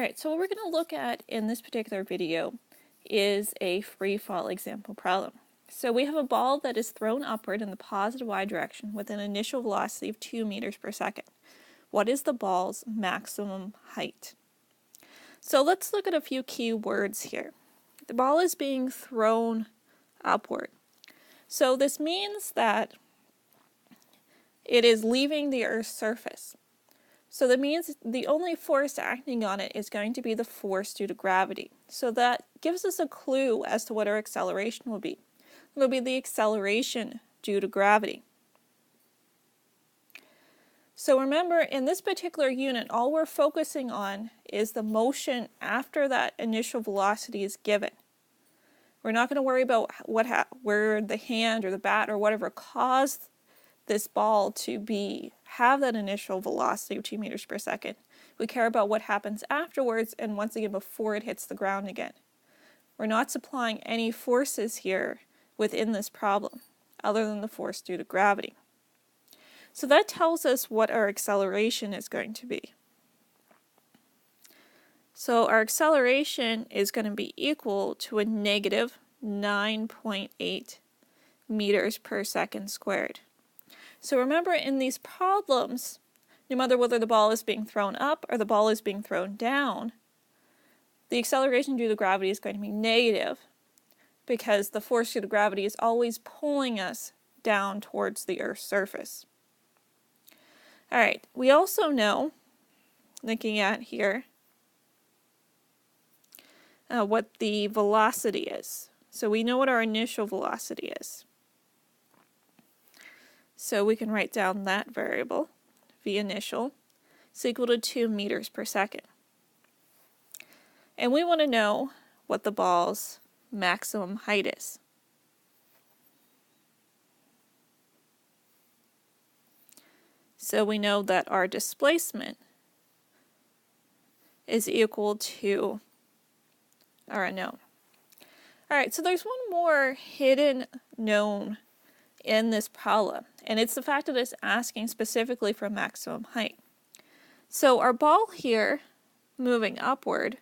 Alright, so what we're going to look at in this particular video is a free fall example problem. So we have a ball that is thrown upward in the positive y direction with an initial velocity of 2 meters per second. What is the ball's maximum height? So let's look at a few key words here. The ball is being thrown upward. So this means that it is leaving the Earth's surface. So that means the only force acting on it is going to be the force due to gravity. So that gives us a clue as to what our acceleration will be. It'll be the acceleration due to gravity. So remember, in this particular unit, all we're focusing on is the motion after that initial velocity is given. We're not going to worry about where the hand or the bat or whatever caused this ball to have that initial velocity of 2 meters per second. We care about what happens afterwards and once again before it hits the ground again. We're not supplying any forces here within this problem other than the force due to gravity. So that tells us what our acceleration is going to be. So our acceleration is going to be equal to a negative 9.8 meters per second squared. So remember, in these problems, no matter whether the ball is being thrown up or the ball is being thrown down, the acceleration due to gravity is going to be negative because the force due to gravity is always pulling us down towards the Earth's surface. Alright, we also know, looking at here, what the velocity is. So we know what our initial velocity is. So we can write down that variable, v initial, is equal to 2 meters per second. And we want to know what the ball's maximum height is. So we know that our displacement is equal to our unknown. Alright, so there's one more hidden known in this problem, and it's the fact that it's asking specifically for maximum height. So our ball here, moving upward,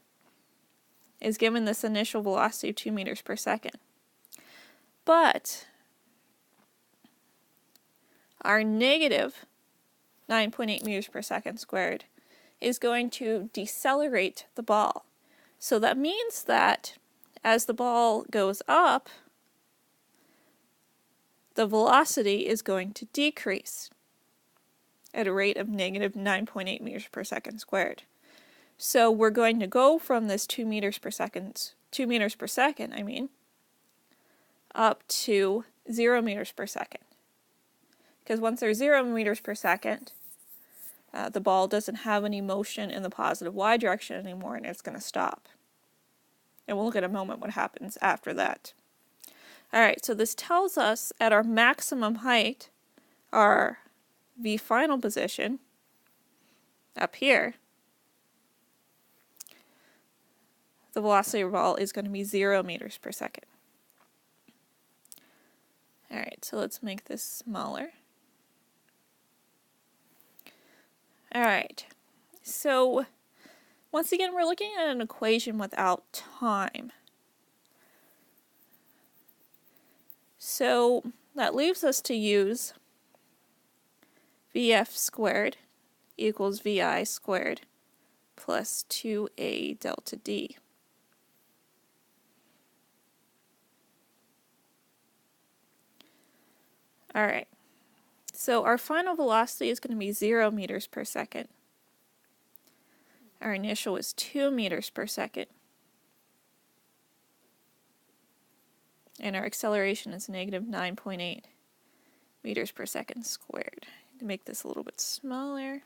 is given this initial velocity of 2 meters per second. But our negative 9.8 meters per second squared is going to decelerate the ball. So that means that as the ball goes up, the velocity is going to decrease at a rate of negative 9.8 meters per second squared. So we're going to go from this 2 meters per second, up to 0 meters per second. Because once there's 0 meters per second, the ball doesn't have any motion in the positive y direction anymore, and it's going to stop. And we'll look at in a moment what happens after that. Alright, so this tells us at our maximum height, our v final position, up here, the velocity of the ball is going to be 0 meters per second. Alright, so let's make this smaller. Alright, so once again we're looking at an equation without time. So that leaves us to use Vf squared equals Vi squared plus 2a delta d. Alright, so our final velocity is going to be 0 meters per second. Our initial is 2 meters per second. And our acceleration is negative 9.8 meters per second squared. To make this a little bit smaller.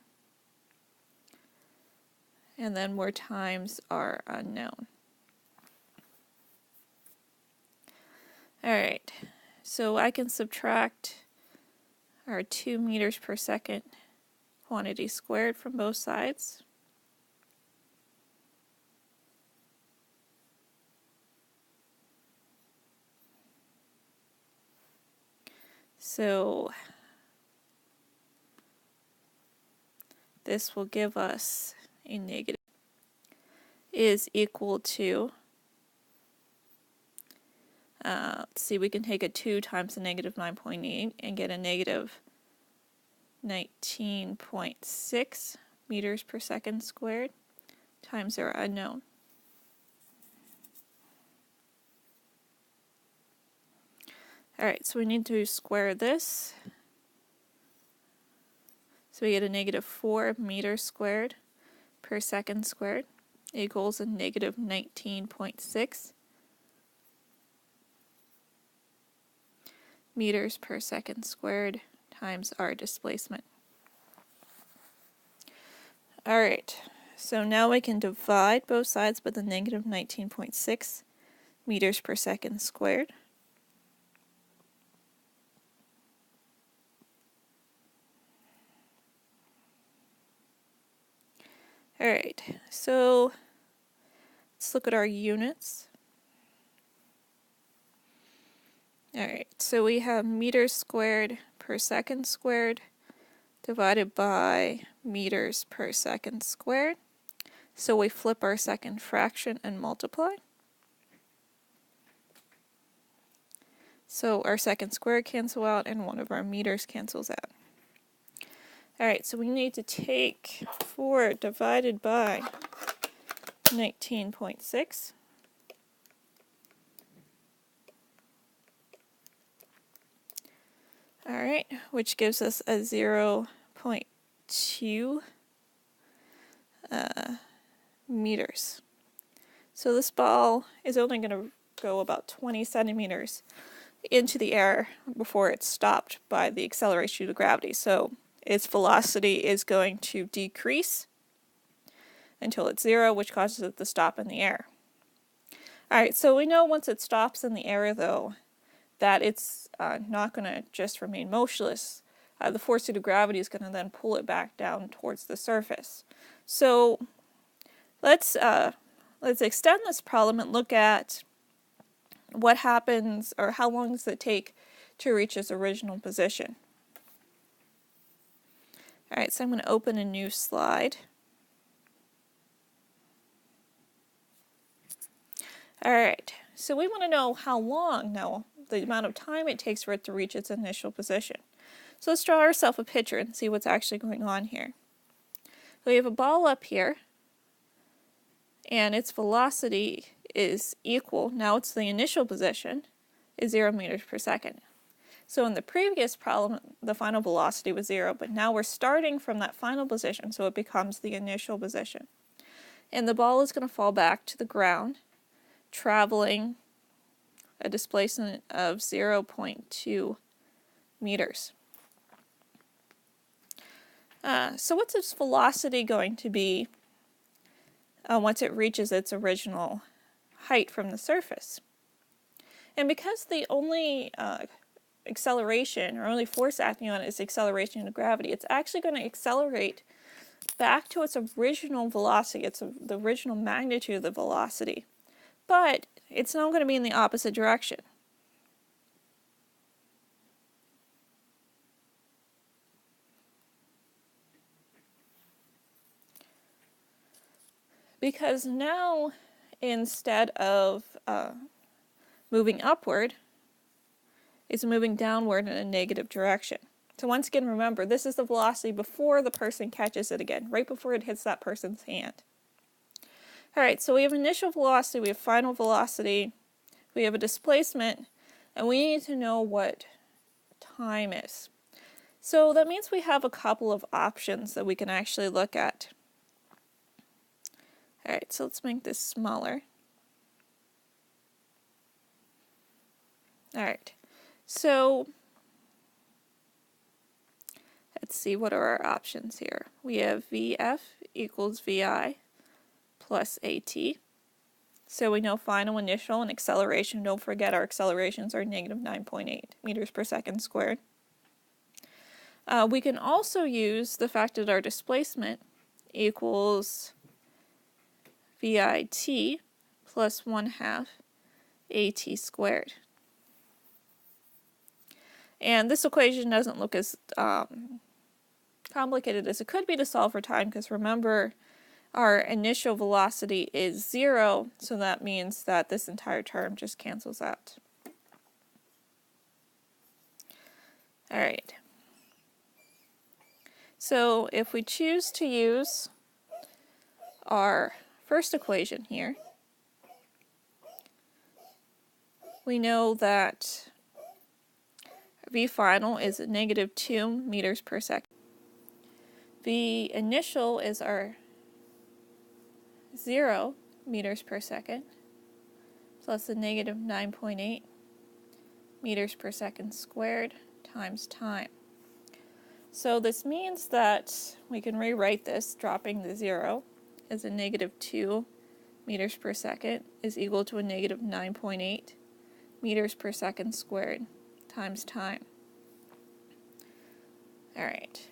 And then more times are unknown. Alright, so I can subtract our 2 meters per second quantity squared from both sides. So this will give us a negative is equal to, let's see, we can take a 2 times a negative 9.8 and get a negative 19.6 meters per second squared times our unknown. Alright, so we need to square this. So we get a negative 4 meters squared per second squared equals a negative 19.6 meters per second squared times our displacement. Alright, so now we can divide both sides by the negative 19.6 meters per second squared. Alright, so let's look at our units. Alright, so we have meters squared per second squared divided by meters per second squared. So we flip our second fraction and multiply. So our second squared cancel out and one of our meters cancels out. Alright, so we need to take 4 divided by 19.6. Alright, which gives us a 0.2 meters. So this ball is only going to go about 20 centimeters into the air before it's stopped by the acceleration due to gravity. So its velocity is going to decrease until it's 0, which causes it to stop in the air. Alright, so we know once it stops in the air, though, that it's not going to just remain motionless. The force due to gravity is going to then pull it back down towards the surface. So let's extend this problem and look at what happens, or how long does it take to reach its original position. Alright, so I'm going to open a new slide. Alright, so we want to know how long now, the amount of time it takes for it to reach its initial position. So let's draw ourselves a picture and see what's actually going on here. So we have a ball up here, and its velocity is equal, now it's the initial position, is 0 meters per second. So in the previous problem, the final velocity was 0, but now we're starting from that final position, so it becomes the initial position. And the ball is going to fall back to the ground, traveling a displacement of 0.2 meters. So what's its velocity going to be once it reaches its original height from the surface? And because the only acceleration, or only force acting on it, is acceleration due to gravity, it's actually going to accelerate back to its original velocity, the original magnitude of the velocity. But it's now going to be in the opposite direction. Because now, instead of moving upward, it's moving downward in a negative direction. So once again, remember, this is the velocity before the person catches it again, right before it hits that person's hand. Alright, so we have initial velocity, we have final velocity, we have a displacement, and we need to know what time is. So that means we have a couple of options that we can actually look at. Alright, so let's make this smaller. Alright, so let's see, what are our options here? We have VF equals VI plus AT. So we know final, initial, and acceleration. Don't forget our accelerations are negative 9.8 meters per second squared. We can also use the fact that our displacement equals VIT plus 1/2 AT squared. And this equation doesn't look as complicated as it could be to solve for time, because remember, our initial velocity is 0, so that means that this entire term just cancels out. Alright, so if we choose to use our first equation here, we know that V final is -2 meters per second. V initial is our 0 meters per second plus the -9.8 meters per second squared times time. So this means that we can rewrite this, dropping the 0, as a -2 meters per second is equal to a -9.8 meters per second squared times time. Alright,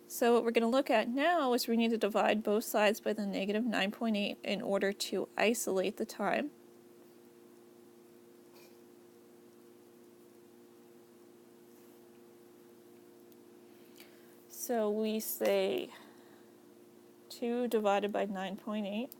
so what we're going to look at now is we need to divide both sides by the -9.8 in order to isolate the time. So we say 2 divided by 9.8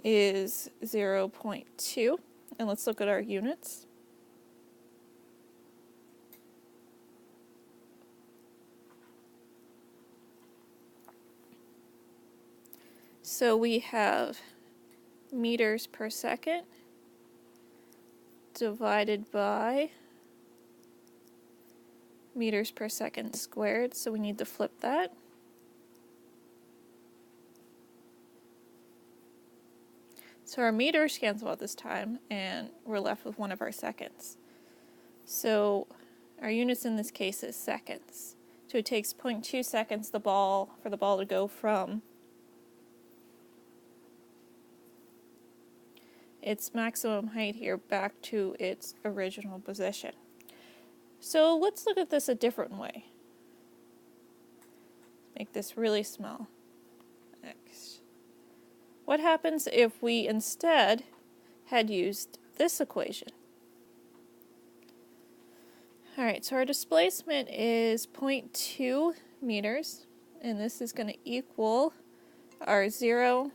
is 0.2, and let's look at our units. So we have meters per second divided by meters per second squared, so we need to flip that. So our meters cancel out this time, and we're left with one of our seconds. So our units in this case is seconds. So it takes 0.2 seconds for the ball to go from its maximum height here back to its original position. So let's look at this a different way. Make this really small. X. What happens if we instead had used this equation? Alright, so our displacement is 0.2 meters, and this is going to equal our 0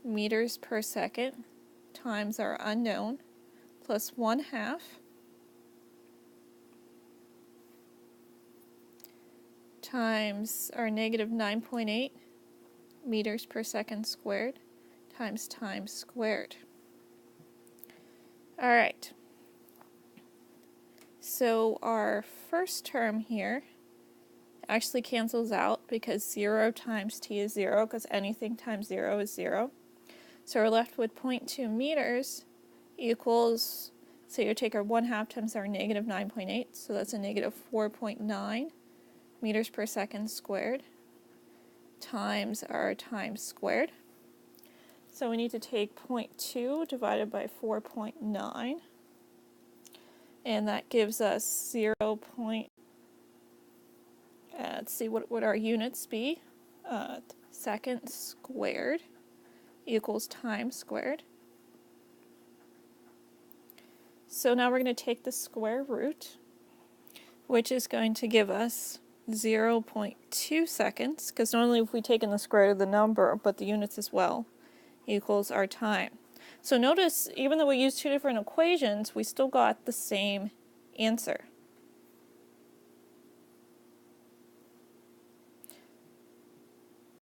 meters per second times our unknown plus 1/2 times our -9.8 meters per second squared times time squared. Alright, so our first term here actually cancels out because 0 times t is 0, because anything times 0 is 0. So we're left with 0.2 meters equals, so you take our 1/2 times our -9.8, so that's a -4.9 meters per second squared times our time squared. So we need to take 0.2 divided by 4.9, and that gives us 0. Let's see, what would our units be? Seconds squared equals time squared. So now we're going to take the square root, which is going to give us 0.2 seconds, because normally if we take in the square root of the number, but the units as well, equals our time. So notice, even though we used two different equations, we still got the same answer.